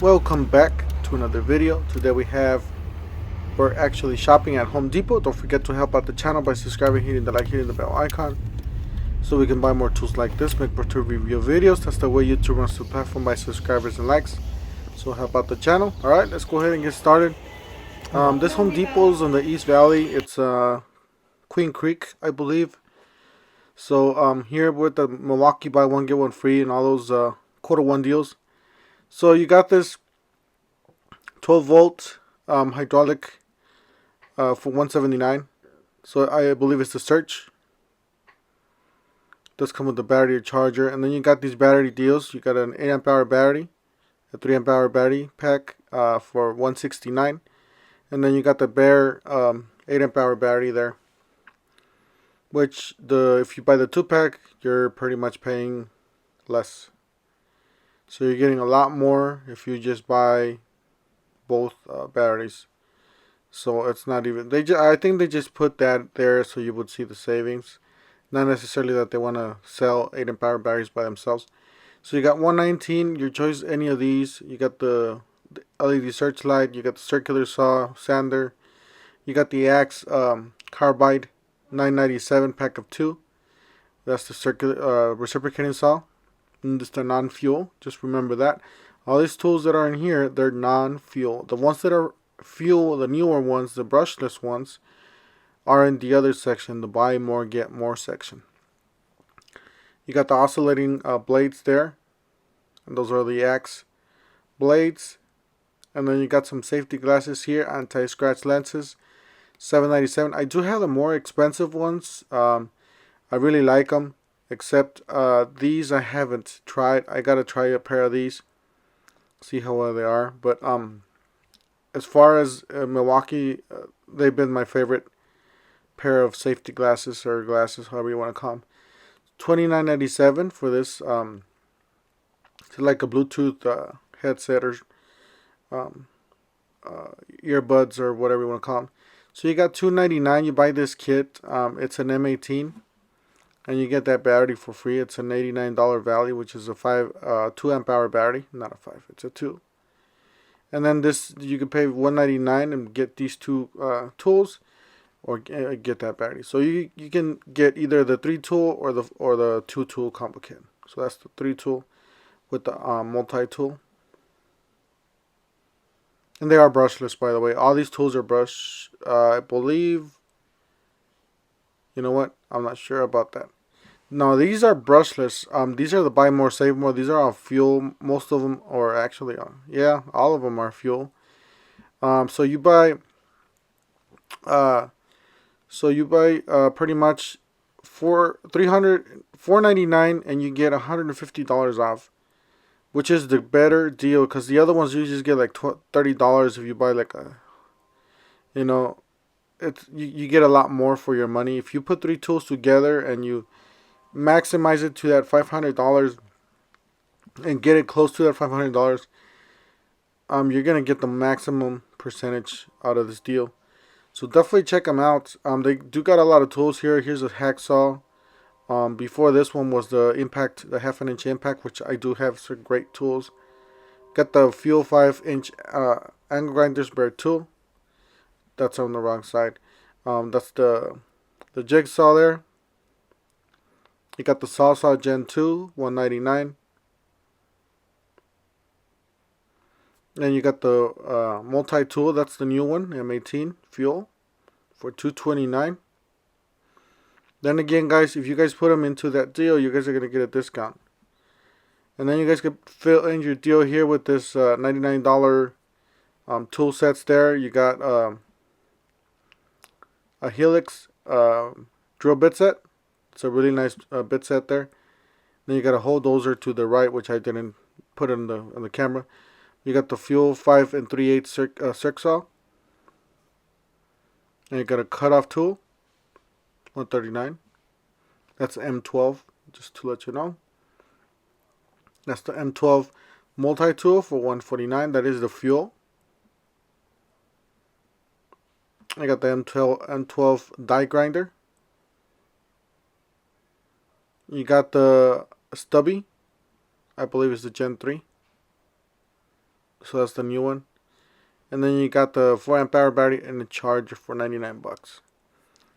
Welcome back to another video. Today we're actually shopping at Home Depot. Don't forget to help out the channel by subscribing, hitting the like, hitting the bell icon, so we can buy more tools like this, make more tool review videos. That's the way YouTube runs the platform, by subscribers and likes. So help out the channel. Alright, let's go ahead and get started. This Home Depot's in the East Valley. It's Queen Creek, I believe. So here with the Milwaukee buy one get one free and all those quarter one deals. So you got this 12 volt hydraulic for $179. So I believe it's the Search. Does come with the battery charger, and then you got these battery deals. You got an 8 amp hour battery, a 3 amp hour battery pack for $169, and then you got the bare 8 amp hour battery there. Which if you buy the 2-pack, you're pretty much paying less. So you're getting a lot more if you just buy both batteries. So it's not even, I think they just put that there so you would see the savings, not necessarily that they want to sell 8 amp hour batteries by themselves. So you got $119, your choice, any of these. You got the LED searchlight, you got the circular saw, sander, you got the axe carbide, $9.97 pack of 2. That's the circular reciprocating saw. And just a non-fuel. Just remember that. All these tools that are in here, they're non-fuel. The ones that are fuel, the newer ones, the brushless ones, are in the other section, the buy more get more section. You got the oscillating blades there, and those are the axe blades. And then you got some safety glasses here, anti-scratch lenses, $7.97. I do have the more expensive ones. I really like them, except these I haven't tried. I gotta try a pair of these, see how well they are. But as far as Milwaukee, they've been my favorite pair of safety glasses, or glasses, however you want to call them. $29.97 for this. It's like a Bluetooth headset or earbuds or whatever you want to call them. So you got $2.99. You buy this kit. It's an M18, and you get that battery for free. It's an $89 value, which is a 2 amp hour battery, not a 5. It's a 2. And then this, you can pay $199 and get these two tools, or get that battery. So you can get either the 3 tool or the 2 tool combo kit. So that's the 3 tool with the multi tool. And they are brushless, by the way. All these tools are brush. I believe. You know what? I'm not sure about that. No, these are brushless. These are the buy more save more. These are all fuel. Most of them, or actually, yeah, all of them are fuel. So you buy. Pretty much $499, and you get $150 off, which is the better deal, because the other ones you just get like $30 if you buy like a, you get a lot more for your money. If you put 3 tools together and you maximize it to that $500 and get it close to that $500, you're gonna get the maximum percentage out of this deal. So definitely check them out. They do got a lot of tools here. Here's a hacksaw. Before this one was the impact, the 1/2 inch impact, which I do have some great tools. Got the Fuel 5-inch angle grinder spare tool. That's on the wrong side. That's the jigsaw there. You got the Sawsaw Gen 2, $199. Then you got the multi-tool. That's the new one, M18 fuel, for $229. Then again, guys, if you guys put them into that deal, you guys are going to get a discount. And then you guys can fill in your deal here with this $99 tool sets there. You got a Helix drill bit set. It's a really nice bit set there. Then you got a hole dozer to the right, which I didn't put on the camera. You got the Fuel 5 3/8 circ saw. And you got a cutoff tool, $139. That's M12, just to let you know. That's the M12 multi-tool for $149. That is the fuel. I got the M12 die grinder. You got the stubby. I believe it's the Gen 3. So that's the new one. And then you got the 4 amp hour battery and the charger for 99 bucks.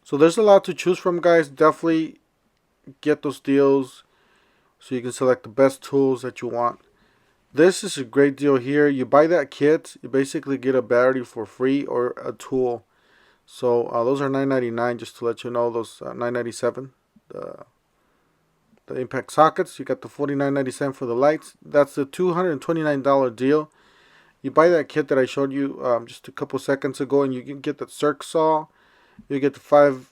So there's a lot to choose from, guys. Definitely get those deals so you can select the best tools that you want. This is a great deal here. You buy that kit, you basically get a battery for free or a tool. So those are $9.99, just to let you know. Those $9.97. The impact sockets, you got the $49.97 for the lights. That's the $229 deal. You buy that kit that I showed you just a couple seconds ago, and you can get the circ saw. You get the 5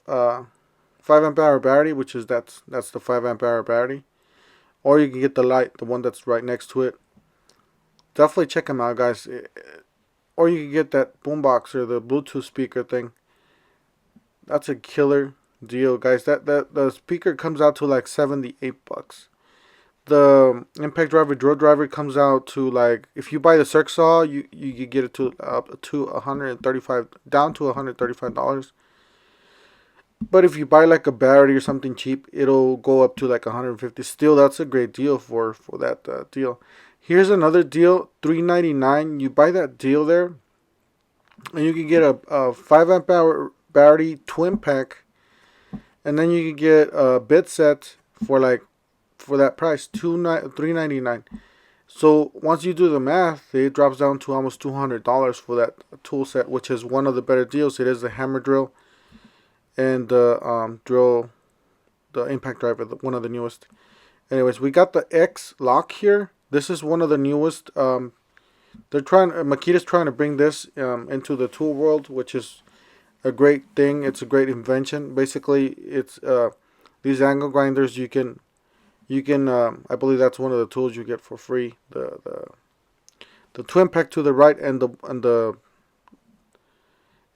amp hour battery, which is that's the 5 amp hour battery, or you can get the light, the one that's right next to it. Definitely check them out, guys. Or you can get that boombox or the Bluetooth speaker thing. That's a killer deal, guys. That the speaker comes out to like 78 bucks. The impact driver drill driver comes out to, like, if you buy the circ saw, you get it to up to 135, down to $135. But if you buy like a battery or something cheap, it'll go up to like 150. Still, that's a great deal for that deal. Here's another deal, $3.99. You buy that deal there, and you can get a 5 amp hour battery twin pack, and then you can get a bit set for that price, $3.99. So once you do the math, it drops down to almost $200 for that tool set, which is one of the better deals. It is the hammer drill and the drill, the impact driver, one of the newest. Anyways, we got the X lock here. This is one of the newest. Makita's trying to bring this into the tool world, which is a great thing. It's a great invention. Basically, it's these angle grinders. You can I believe that's one of the tools you get for free. The twin pack to the right and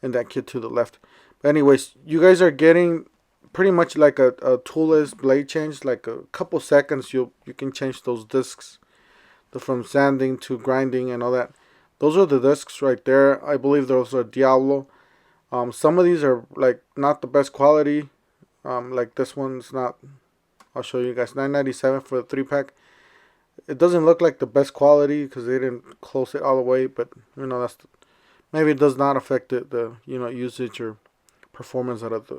that kit to the left. But anyways, you guys are getting pretty much like a toolless blade change. Like a couple seconds, you can change those discs, from sanding to grinding and all that. Those are the discs right there. I believe those are Diablo. Some of these are like not the best quality. Like this one's not. I'll show you guys. $9.97 for the 3-pack. It doesn't look like the best quality because they didn't close it all the way, but that's maybe it does not affect the usage or performance out of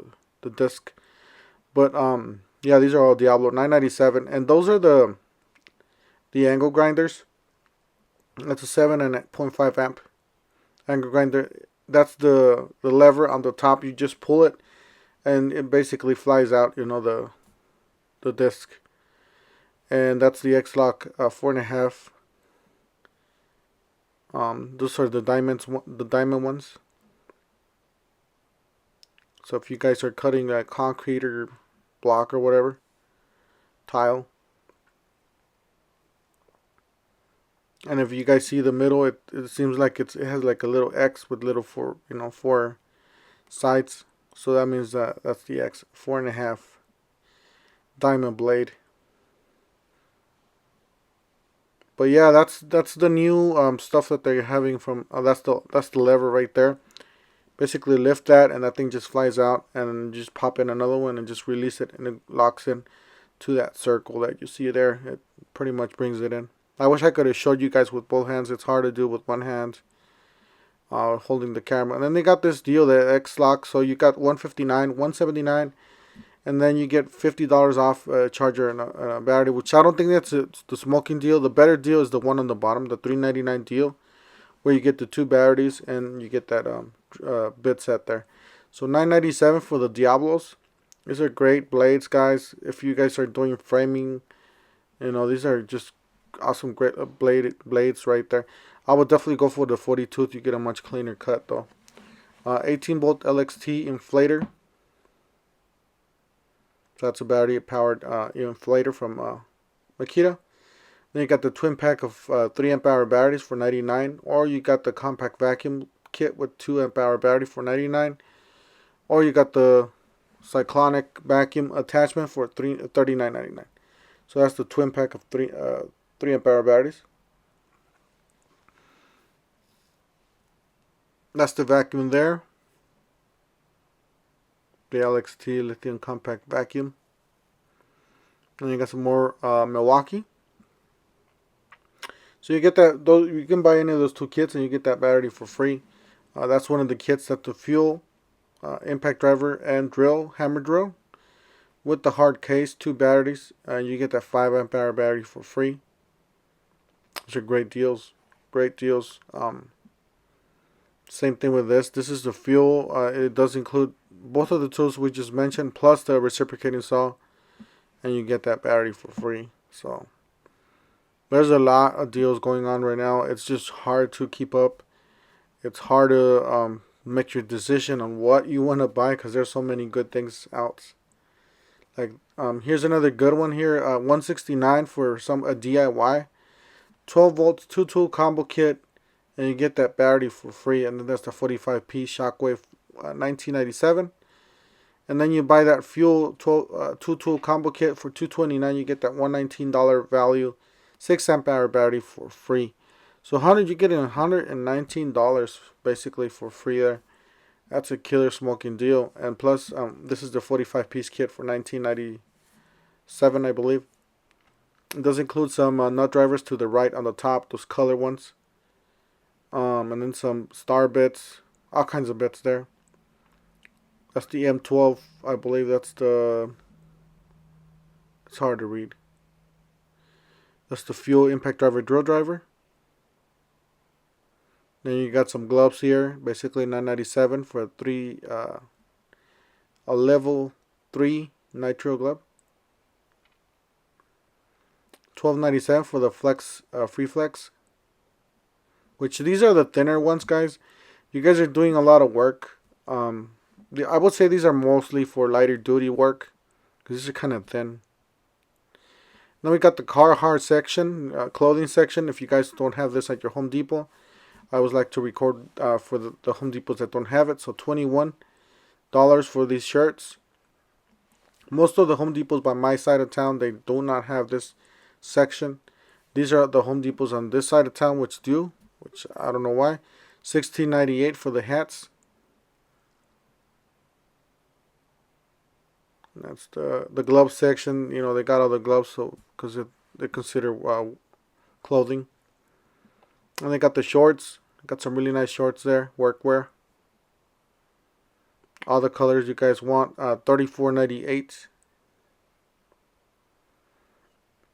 the disc. But yeah, these are all Diablo, $9.97, and those are the angle grinders. That's a 7.5 amp angle grinder. That's the lever on the top. You just pull it, and it basically flies out. The disc. And that's the X-Lock 4.5. Those are the diamond ones. So if you guys are cutting concrete or block or whatever, tile, and if you guys see the middle, it seems like it has like a little X with little four sides. So that means that's the X 4.5 diamond blade. But yeah, that's the new stuff that they're having from. That's the lever right there. Basically lift that, and that thing just flies out, and just pop in another one and just release it, and it locks in to that circle that you see there. It pretty much brings it in. I wish I could have showed you guys with both hands. It's hard to do with one hand holding the camera. And then they got this deal, the X-Lock. So you got $159, $179, and then you get $50 off a charger and a battery, which I don't think that's the smoking deal. The better deal is the one on the bottom, the $3.99 deal, where you get the 2 batteries and you get that bit set there. So $9.97 for the Diablos. These are great blades, guys. If you guys are doing framing, these are just awesome, great blades right there. I would definitely go for the 40 tooth. You get a much cleaner cut though. 18 volt LXT inflator. So that's a battery powered inflator from Makita. Then you got the twin pack of 3 amp hour batteries for $99, or you got the compact vacuum kit with 2 amp hour battery for $99, or you got the cyclonic vacuum attachment for $39.99. So that's the twin pack of 3 amp hour batteries. That's the vacuum there. The LXT lithium compact vacuum. And you got some more Milwaukee. So you get that. Those, you can buy any of those two kits and you get that battery for free. That's one of the kits that the fuel, impact driver, and drill, hammer drill, with the hard case, two batteries, and you get that 5 amp hour battery for free. Those are great deals. Great deals. Same thing with this. This is the fuel. It does include both of the tools we just mentioned, plus the reciprocating saw, and you get that battery for free. So there's a lot of deals going on right now. It's just hard to keep up. It's hard to make your decision on what you want to buy because there's so many good things out. Like here's another good one here. 169 for a DIY. 12 volts, 2 tool combo kit, and you get that battery for free. And then that's the 45P Shockwave 1997. And then you buy that fuel 2 tool combo kit for $229. You get that $119 value, 6 amp hour battery for free. So you get $119 basically for free there. That's a killer smoking deal. And plus, this is the 45-piece kit for $19.97, I believe. It does include some nut drivers to the right on the top, those color ones. And then some star bits, all kinds of bits there. That's the M12, I believe. That's the... It's hard to read. That's the fuel impact driver drill driver. Then you got some gloves here, basically $9.97 for a level 3 nitro glove. $12.97 for the flex free flex. Which these are the thinner ones, guys. You guys are doing a lot of work. I would say these are mostly for lighter duty work, because these are kind of thin. Then we got the Carhartt section, clothing section. If you guys don't have this at your Home Depot, I always like to record for the Home Depots that don't have it. So $21 for these shirts. Most of the Home Depots by my side of town, they do not have this section. These are the Home Depots on this side of town which do, which I don't know why. $16.98 for the hats. That's the glove section. You know, they got all the gloves, so because they consider clothing. And they got the shorts. Got some really nice shorts there. Workwear. All the colors you guys want. $34.98.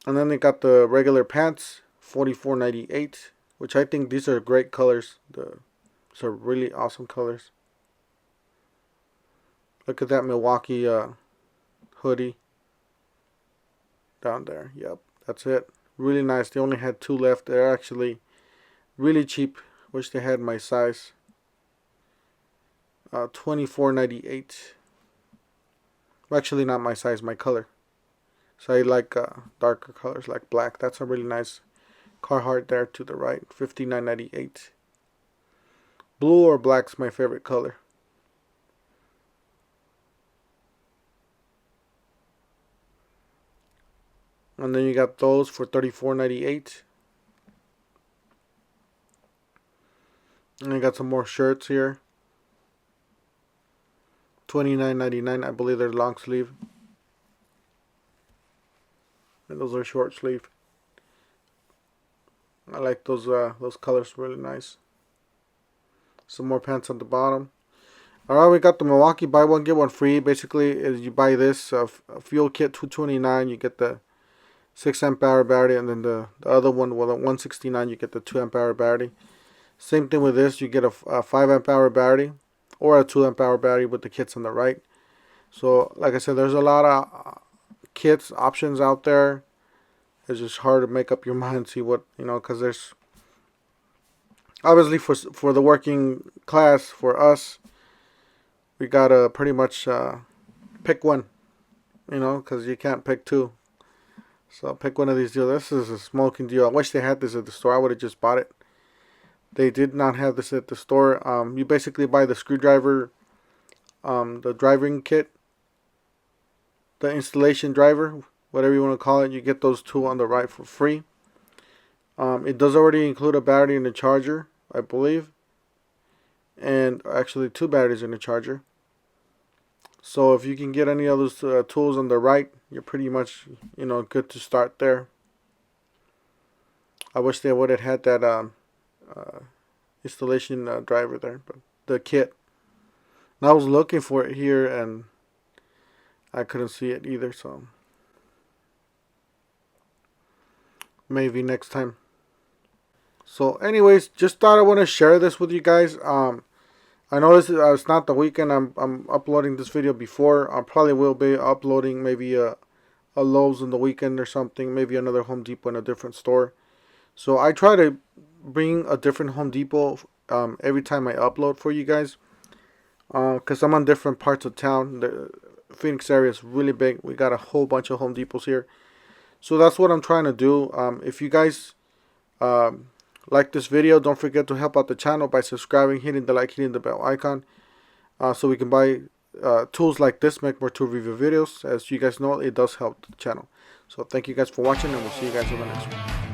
And then they got the regular pants. $44.98. Which I think these are great colors. These are really awesome colors. Look at that Milwaukee hoodie down there. Yep, that's it. Really nice. They only had 2 left. They're actually really cheap. Wish they had my size. $24.98. Well, actually not my size, my color. So I like darker colors like black. That's a really nice Carhartt there to the right. $59.98. Blue or black's my favorite color. And then you got those for $34.98. And I got some more shirts here. $29.99. I believe they're long sleeve. And those are short sleeve. I like those colors, really nice. Some more pants on the bottom. Alright, we got the Milwaukee buy one get one free. Basically, is you buy this fuel kit $229, you get the 6 amp hour battery, and then the other one, well, the 169, you get the 2 amp hour battery. Same thing with this, you get a 5 amp hour battery or a 2 amp hour battery with the kits on the right. So, like I said, there's a lot of kits options out there. It's just hard to make up your mind, see what, you know, because there's obviously for the working class, for us, we gotta pretty much pick one, you know, because you can't pick two. So pick one of these deals. This is a smoking deal. I wish they had this at the store. I would have just bought it. They did not have this at the store. You basically buy the screwdriver, the driving kit, the installation driver, whatever you want to call it. You get those 2 on the right for free. It does already include a battery and a charger, I believe. And actually 2 batteries and a charger. So if you can get any of those tools on the right, you're pretty much, you know, good to start there. I wish they would have had that installation driver there, but the kit. And I was looking for it here and I couldn't see it either, so maybe next time. So anyways, just thought I want to share this with you guys. I know this is, it's not the weekend I'm uploading this video before. I probably will be uploading maybe a Lowe's in the weekend or something, maybe another Home Depot in a different store. So I try to bring a different Home Depot every time I upload for you guys, because I'm on different parts of town. The Phoenix area is really big. We got a whole bunch of Home Depots here, so that's what I'm trying to do. If you guys like this video, don't forget to help out the channel by subscribing, hitting the like, hitting the bell icon, so we can buy tools like this, make more tool review videos. As you guys know, it does help the channel. So thank you guys for watching, and we'll see you guys in the next one.